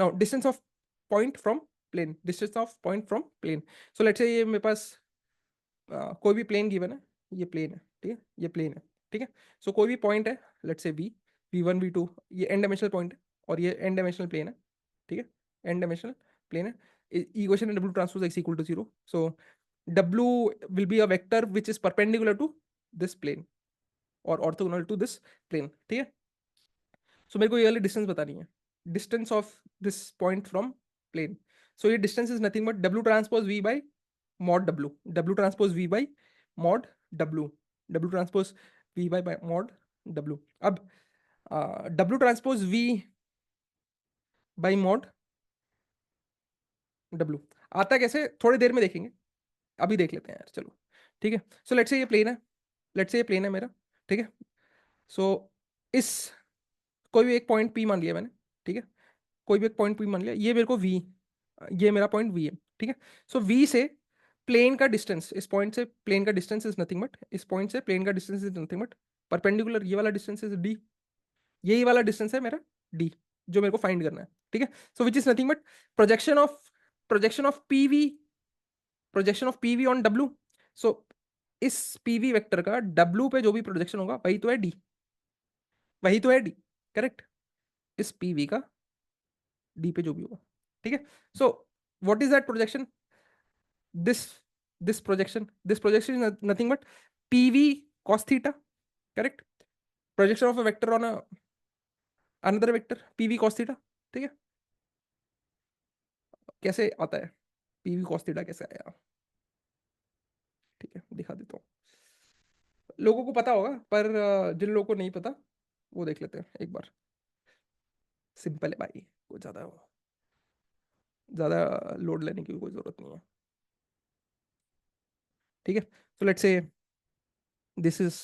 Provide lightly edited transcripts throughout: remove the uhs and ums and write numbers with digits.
Now distance of point from plane, distance of point from plane. So let's say ये मेरे पास कोई भी plane given है, ये प्लेन है, ठीक है, ये प्लेन है, ठीक है। सो कोई भी पॉइंट है, लेट्स से V1 V2, ये एन डायमेंशनल पॉइंट है और ये एन डायमेंशनल प्लेन है, ठीक है, एन डायमेंशनल प्लेन है। इक्वेशन है W transpose x equal to 0। So W will be a vector which is perpendicular to this plane और ऑर्थोगोनल टू दिस प्लेन, ठीक है। सो मेरे को ये वाली डिस्टेंस बतानी है, distance of this point from plane. So ये distance is nothing but W transpose V by mod W, W transpose V by mod W, W transpose V by mod W। अब W transpose V by mod W आता कैसे, थोड़ी देर में देखेंगे, अभी देख लेते हैं यार, चलो ठीक है। सो लेट्स से ये प्लेन है, लेट्स से ये प्लेन है मेरा, ठीक है। सो इस कोई भी एक पॉइंट P मान लिया मैंने, ठीक है, कोई भी एक पॉइंट P मान लिया, ये मेरे को V, ये मेरा पॉइंट V है, ठीक है। सो V से प्लेन का डिस्टेंस, इस पॉइंट से प्लेन का डिस्टेंस इज नथिंग बट, इस पॉइंट से प्लेन का distance is nothing but perpendicular, ये वाला डिस्टेंस इज D, यही वाला डिस्टेंस है मेरा D, जो मेरे को फाइंड करना है, ठीक है। So which is nothing but projection of, projection of PV, projection of PV on W। So इस PV वेक्टर का W पे जो भी प्रोजेक्शन होगा वही तो है D, वही तो है D, करेक्ट, इस PV का D पे जो भी होगा, ठीक है। So what is that projection, this this projection is nothing but PV cos theta, correct, projection of a vector on a another vector PV cos theta, ठीक है। कैसे आता है PV cos theta, कैसे आया, ठीक है, दिखा देता हूँ, लोगों को पता होगा पर जिन लोगों को नहीं पता वो देख लेते हैं एक बार। सिंपल है भाई, कुछ ज्यादा लोड लेने की कोई जरूरत नहीं है, ठीक है। So let's say this is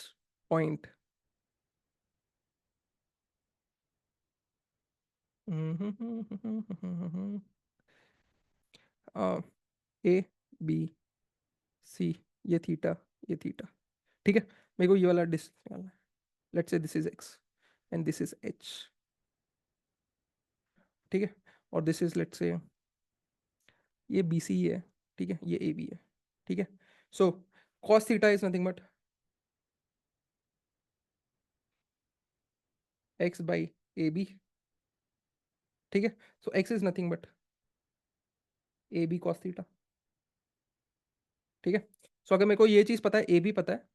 point A B C, ये थीटा, ये थीटा, ठीक है। मेरे को ये वाला डिस्टेंस निकालना है, let's say this is x and this is H, ठीक है। और दिस इज लेट्स से ये बी सी है, ठीक है, ये ए बी है, ठीक है। So cos theta is nothing but X by A B, ठीक है। So X is nothing but A B cos theta, ठीक है। सो अगर मेरे को ये चीज पता है, ए बी पता है,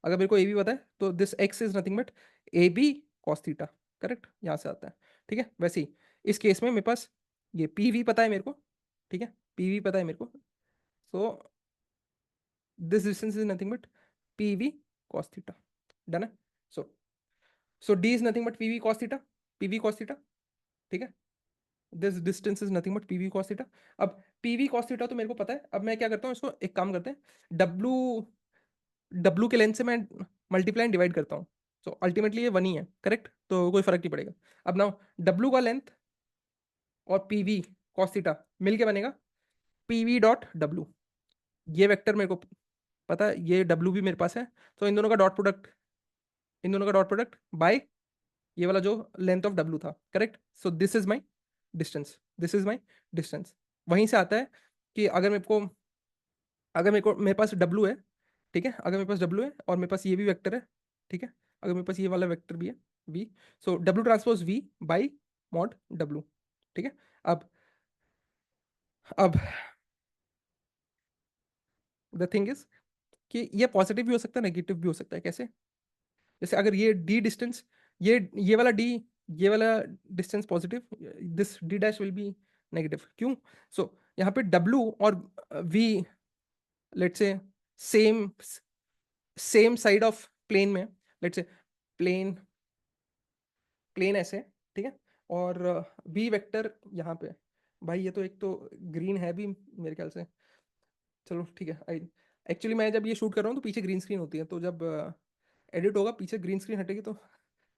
अगर मेरे को ए बी पता है तो this x is nothing but A B cos theta, correct, यहाँ से आता है, ठीक है। वैसे ही इस केस में मेरे पास ये पी वी पता है मेरे को, ठीक है, पी वी पता है मेरे को। So this distance is nothing but P V cos theta, done है। So so D is nothing but P V cos theta, P V cos theta, ठीक है। This distance is nothing but P V cos theta. अब P V cos theta तो मेरे को पता है, अब मैं क्या करता हूँ, इसको एक काम करते हैं, डब्लू, डब्लू के लेंथ से मैं मल्टीप्लाई एंड डिवाइड करता हूँ। सो अल्टीमेटली ये वन ही है, करेक्ट, तो कोई फर्क नहीं पड़ेगा। अब ना डब्लू का लेंथ और पी वी कॉस थीटा मिलके बनेगा पी वी डॉट डब्लू, ये वेक्टर मेरे को पता है, ये डब्लू भी मेरे पास है। तो इन दोनों का डॉट प्रोडक्ट, इन दोनों का डॉट प्रोडक्ट बाय ये वाला जो लेंथ ऑफ डब्लू था, correct. So this is my distance, this is my distance. वहीं से आता है कि अगर मेरे को, अगर मेरे को, मेरे पास डब्लू है, ठीक है, अगर मेरे पास डब्लू है और मेरे पास ये भी वेक्टर है, ठीक है, अगर मेरे पास ये वाला वेक्टर भी है V, so W transpose V by mod W, ठीक है। अब द थिंग इज कि ये पॉजिटिव भी हो सकता है, नेगेटिव भी हो सकता है, कैसे, जैसे अगर ये डी डिस्टेंस, ये वाला डी, ये वाला distance positive, this D dash will be negative, क्यों। सो यहाँ पे डब्लू और V let's say same, same side of plane में, लेट्स से प्लेन, प्लेन ऐसे, ठीक है, और बी वेक्टर यहाँ पे, भाई ये तो एक तो ग्रीन है भी मेरे ख्याल से, चलो ठीक है। आई एक्चुअली मैं जब ये शूट कर रहा हूँ तो पीछे ग्रीन स्क्रीन होती है, तो जब एडिट होगा पीछे ग्रीन स्क्रीन हटेगी तो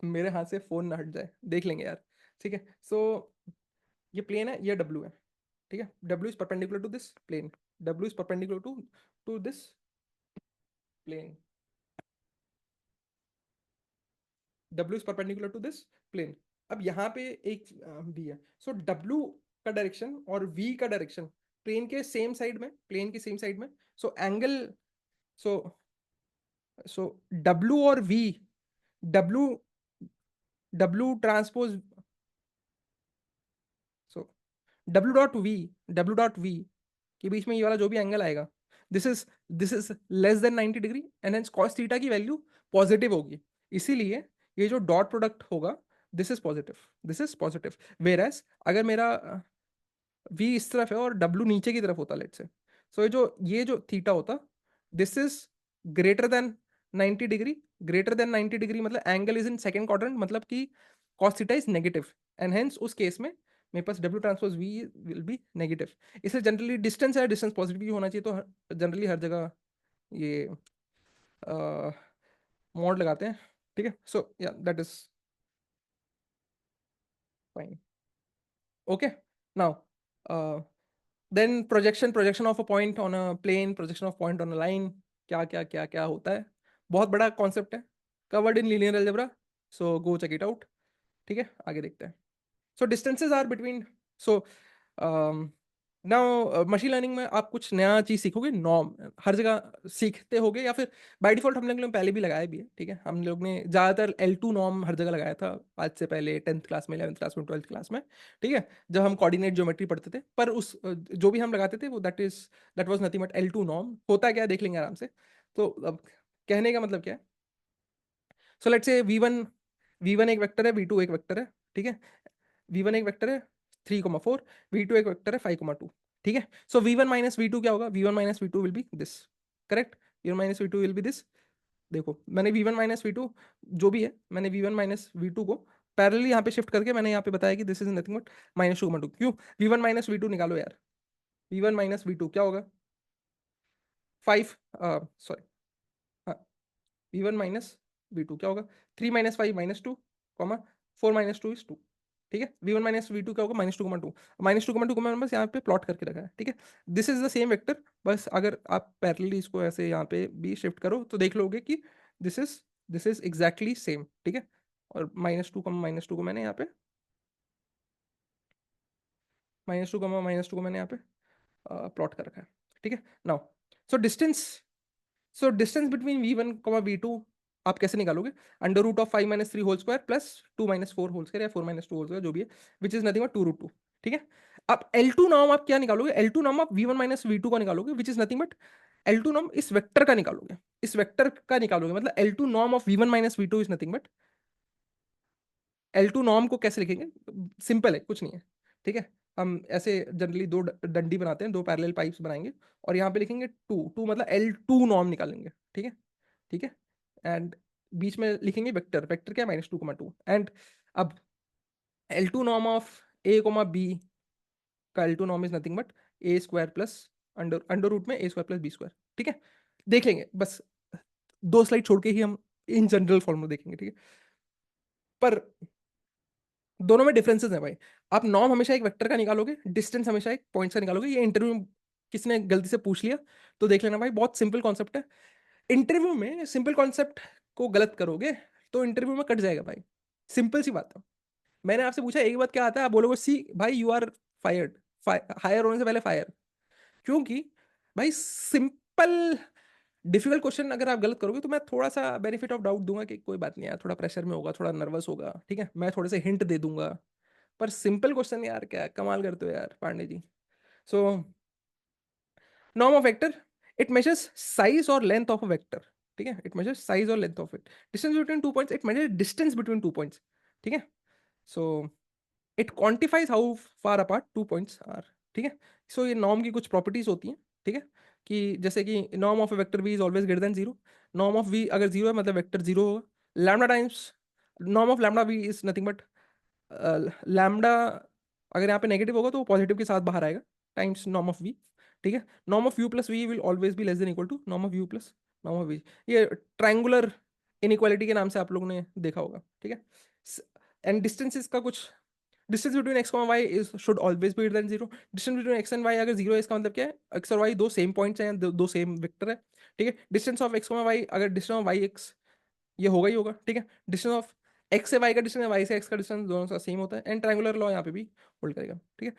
मेरे हाथ से फोन ना हट जाए, देख लेंगे यार, ठीक है। सो ये प्लेन है, ये डब्ल्यू है, ठीक है, W is perpendicular to this plane, W is perpendicular to to this plane, W is perpendicular to this plane, अब यहाँ पे एक बी है, सो डब्ल्यू का डायरेक्शन और वी का डायरेक्शन प्लेन के सेम साइड में, so angle, so so W और V, W W transpose, so W dot V के बीच में ये वाला जो भी एंगल आएगा, this is this is less than 90 degree, and hence cos theta की वैल्यू पॉजिटिव होगी। इसीलिए ये जो डॉट प्रोडक्ट होगा, this is positive. Whereas अगर मेरा वी इस तरफ है और डब्ल्यू नीचे की तरफ होता, लेट से, सो ये जो थीटा होता, this is greater than 90 degree. Greater than 90 degree मतलब angle is in second quadrant, मतलब कि cos theta is negative, and hence उस केस में मेरे पास W transpose V will be negative. इससे जनरली डिस्टेंस है, डिस्टेंस पॉजिटिव ही होना चाहिए, तो जनरली हर जगह ये मॉड लगाते हैं। ठीक है, सो या that is fine. Okay, now then projection of a point on a plane, projection of point on a line, क्या क्या क्या क्या होता है, बहुत बड़ा कॉन्सेप्ट है, covered in linear algebra, so go check it out. ठीक है, आगे देखते हैं। So distances are between, so now machine learning में आप कुछ नया चीज सीखोगे, नॉर्म हर जगह सीखते होगे, या फिर बाय डिफॉल्ट हम लोग ने पहले भी लगाया भी है। ठीक है, हम लोग ने ज्यादातर L2 नॉर्म हर जगह लगाया था, आज से पहले 10th क्लास में, 11th क्लास में, 12th क्लास में। ठीक है, जब हम कोऑर्डिनेट ज्योमेट्री पढ़ते थे, पर उस जो भी हम लगाते थे वो that was nothing but L2 norm. होता क्या है देख लेंगे आराम से। तो अब कहने का मतलब क्या है, so let's say V one एक वेक्टर है, वी टू एक वेक्टर है। ठीक है, वी वन एक वेक्टर है 3,4, वी टू एक वेक्टर है 5,2। ठीक है, सो वी1 - वी2 क्या होगा, V1 - V2 will be this, correct, V1 - V2 will be this. देखो मैंने वी1 - वी2 जो भी है, मैंने वी1 - वी2 को पैरेलली यहाँ पे शिफ्ट करके मैंने यहाँ पे बताया कि दिस इज नथिंग बट -2,2। क्यों, वी1 - वी2 निकालो यार, वी1 - वी2 क्या होगा, 5, सॉरी, हाँ, वी1 - वी2 क्या होगा, 3 - 5 - 2, कॉमा 4 - 2 = 2। ठीक है, वी1 - वी2 क्या होगा, -2,2, -2,2 को मैंने बस यहाँ पे प्लॉट करके रखा है। ठीक है, this is the same vector, बस अगर आप पैरेलली इसको ऐसे यहाँ पे भी शिफ्ट करो तो देख लोगे कि this is this is exactly same. ठीक है, और -2, को मैंने यहाँ पे -2, को मैंने यहाँ पे प्लॉट कर रखा है। ठीक है, now so distance between V one, V two आप कैसे निकालोगे, √5 - 3 whole square plus 2 - 4 whole square या 4 - 2 होल स्क्वायर जो भी है, विच इज नथिंग बट 2√2। ठीक है, अब L2 नॉर्म आप क्या निकालोगे, L2 नॉर्म आप वी1 - वी2 का निकालोगे, which is nothing but L2 norm इस वेक्टर का निकालोगे, इस वेक्टर का निकालोगे, मतलब L2 norm of V one - V two is nothing but, L2 norm को कैसे लिखेंगे, सिंपल है, कुछ नहीं है। ठीक है, हम ऐसे जनरली दो डंडी बनाते हैं, दो पैरेलल पाइप्स बनाएंगे, और यहाँ पे लिखेंगे टू टू, मतलब L2 नॉर्म निकालेंगे। ठीक है, ठीक है, एंड बीच में लिखेंगे वेक्टर, वेक्टर क्या है, -2,2, एंड अब L2 norm of A, B का L2 norm is nothing but A² plus under under root में A² + B²। ठीक है, देख लेंगे बस, 2 स्लाइड छोड़ के ही हम इन जनरल फॉर्मूला देखेंगे। ठीक है, पर दोनों में डिफरेंसेस है भाई। आप नॉर्म हमेशा एक वेक्टर का निकालोगे, डिस्टेंस हमेशा एक पॉइंट का निकालोगे। ये इंटरव्यू में किसी ने गलती से पूछ लिया तो देख लेना भाई, बहुत सिंपल कॉन्सेप्ट है। इंटरव्यू में सिंपल कॉन्सेप्ट को गलत करोगे तो इंटरव्यू में कट जाएगा भाई, सिंपल सी बात है। मैंने आपसे पूछा एक बात क्या आता है, आप बोलोगे सी भाई यू आर फायर्ड, हायर होने से पहले फायर। क्योंकि भाई सिंपल, डिफिकल्ट क्वेश्चन अगर आप गलत करोगे तो मैं थोड़ा सा बेनिफिट ऑफ डाउट दूंगा कि कोई बात नहीं यार, थोड़ा प्रेशर में होगा, थोड़ा नर्वस होगा, ठीक है, मैं थोड़े से हिंट दे दूंगा। पर सिंपल क्वेश्चन यार, क्या कमाल करते हो यार Pandey ji. So norm of vector, it measures size और लेंथ ऑफ अ वेक्टर। ठीक है, इट मेजर्स साइज और length of it, distance between 2 points, it measures distance between 2 points. ठीक है, so it quantifies how far apart 2 points are. ठीक है, सो ये norm की कुछ प्रॉपर्टीज होती हैं। ठीक है, कि जैसे कि norm of vector V is always greater than zero, norm of V अगर जीरो है मतलब वेक्टर जीरो होगा, lambda times norm of lambda V is nothing but lambda, अगर यहाँ पे नेगेटिव होगा तो वो पॉजिटिव के साथ बाहर आएगा, टाइम्स नॉर्म ऑफ वी। ठीक है, norm of U plus V will always be less than equal to norm of U plus norm of V. ये ट्रायंगुलर इनइक्वालिटी के नाम से आप लोगों ने देखा होगा। ठीक है, एंड डिस्टेंसेस का कुछ, distance between x y is should always be greater than zero, distance between x and y अगर जीरो है इसका मतलब क्या है, एक्स और वाई दो सेम पॉइंट्स हैं, दो सेम वेक्टर है। ठीक है, डिस्टेंस ऑफ एक्स वाई, अगर डिस्टेंस ऑफ वाई एक्स ये होगा ही होगा। ठीक है, डिस्टेंस ऑफ एक्स से वाई का डिस्टेंस, वाई से एक्स का डिस्टेंस दोनों का सेम होता है, एंड ट्रायंगुलर लॉ यहाँ पे भी होल्ड करेगा, ठीक है।